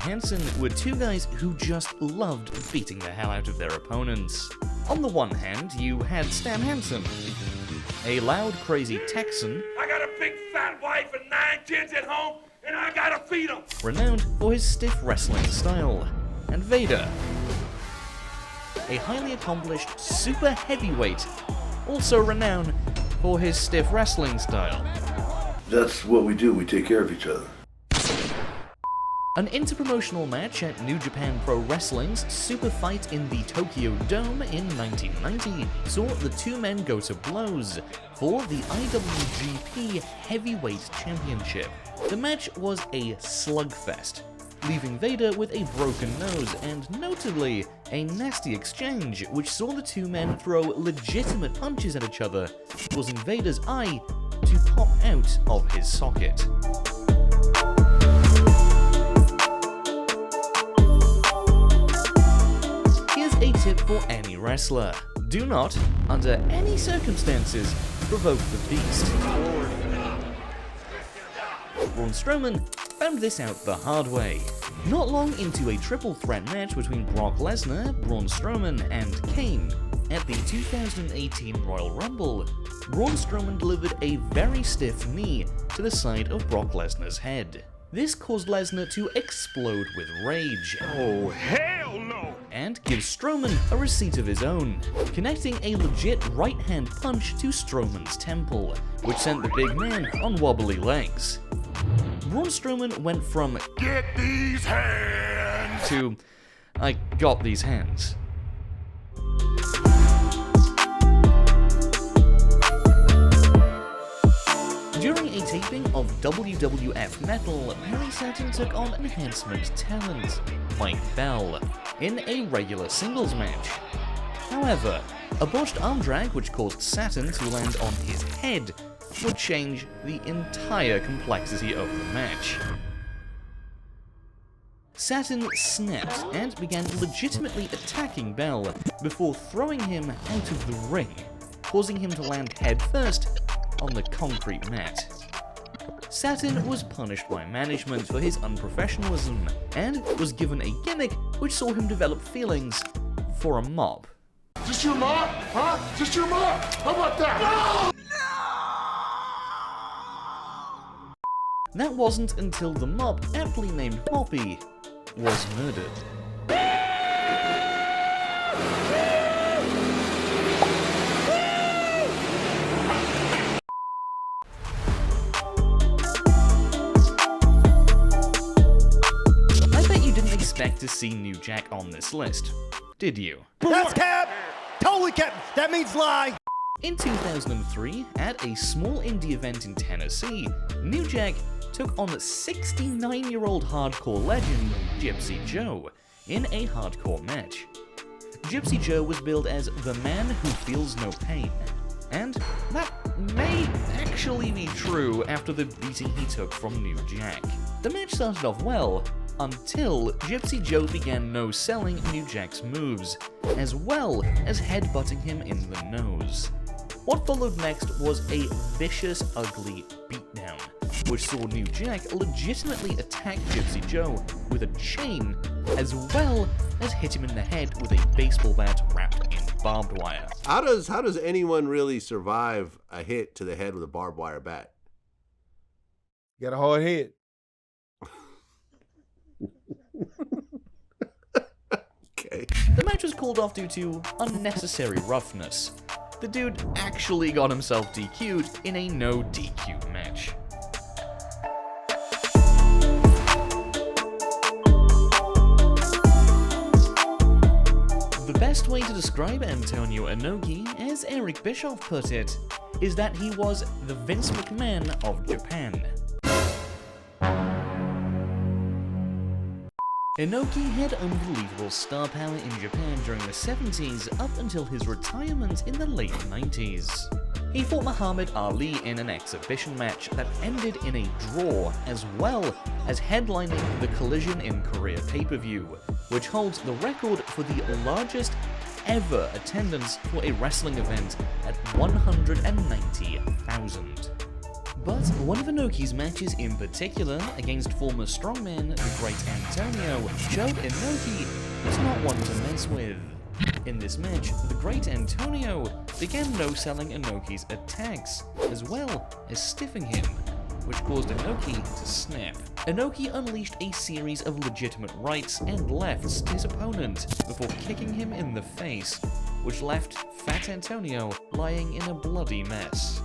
Hansen were two guys who just loved beating the hell out of their opponents. On the one hand, you had Stan Hansen, a loud, crazy Texan. I got a big fat wife and 9 kids at home, and I gotta feed them. Renowned for his stiff wrestling style. And Vader, a highly accomplished super heavyweight, also renowned for his stiff wrestling style. That's what we do, we take care of each other. An interpromotional match at New Japan Pro Wrestling's Super Fight in the Tokyo Dome in 1990 saw the two men go to blows for the IWGP Heavyweight Championship. The match was a slugfest, leaving Vader with a broken nose and, notably, a nasty exchange which saw the two men throw legitimate punches at each other, causing Vader's eye to pop out of his socket. Here's a tip for any wrestler. Do not, under any circumstances, provoke the beast. Braun Strowman found this out the hard way. Not long into a triple threat match between Brock Lesnar, Braun Strowman, and Kane at the 2018 Royal Rumble, Braun Strowman delivered a very stiff knee to the side of Brock Lesnar's head. This caused Lesnar to explode with rage. Oh, hell no! And give Strowman a receipt of his own, connecting a legit right-hand punch to Strowman's temple, which sent the big man on wobbly legs. Braun Strowman went from "Get these hands!" to "I got these hands." During a taping of WWF Metal, Perry Saturn took on enhancement talent Mike Bell in a regular singles match. However, a botched arm drag which caused Saturn to land on his head would change the entire complexity of the match. Saturn snapped and began legitimately attacking Bell before throwing him out of the ring, causing him to land headfirst on the concrete mat. Saturn was punished by management for his unprofessionalism and was given a gimmick which saw him develop feelings for a mop. Just your mop? Huh? Just your mop? How about that? No! That wasn't until the mop, aptly named Moppy, was murdered. I bet you didn't expect to see New Jack on this list, did you? That's cap! Totally cap! That means lie! In 2003, at a small indie event in Tennessee, New Jack took on 69-year-old hardcore legend Gypsy Joe in a hardcore match. Gypsy Joe was billed as the man who feels no pain, and that may actually be true after the beating he took from New Jack. The match started off well, until Gypsy Joe began no-selling New Jack's moves, as well as headbutting him in the nose. What followed next was a vicious, ugly beatdown, which saw New Jack legitimately attack Gypsy Joe with a chain, as well as hit him in the head with a baseball bat wrapped in barbed wire. How does anyone really survive a hit to the head with a barbed wire bat? Got a hard head. Okay. The match was called off due to unnecessary roughness. The dude actually got himself DQ'd in a no DQ match. The best way to describe Antonio Inoki, as Eric Bischoff put it, is that he was the Vince McMahon of Japan. Inoki had unbelievable star power in Japan during the 70s up until his retirement in the late 90s. He fought Muhammad Ali in an exhibition match that ended in a draw, as well as headlining the Collision in Korea pay-per-view, which holds the record for the largest ever attendance for a wrestling event at 190,000. But one of Inoki's matches in particular, against former strongman the Great Antonio, showed Inoki was not one to mess with. In this match, the Great Antonio began no-selling Inoki's attacks, as well as stiffing him, which caused Inoki to snap. Inoki unleashed a series of legitimate rights and lefts to his opponent before kicking him in the face, which left Fat Antonio lying in a bloody mess.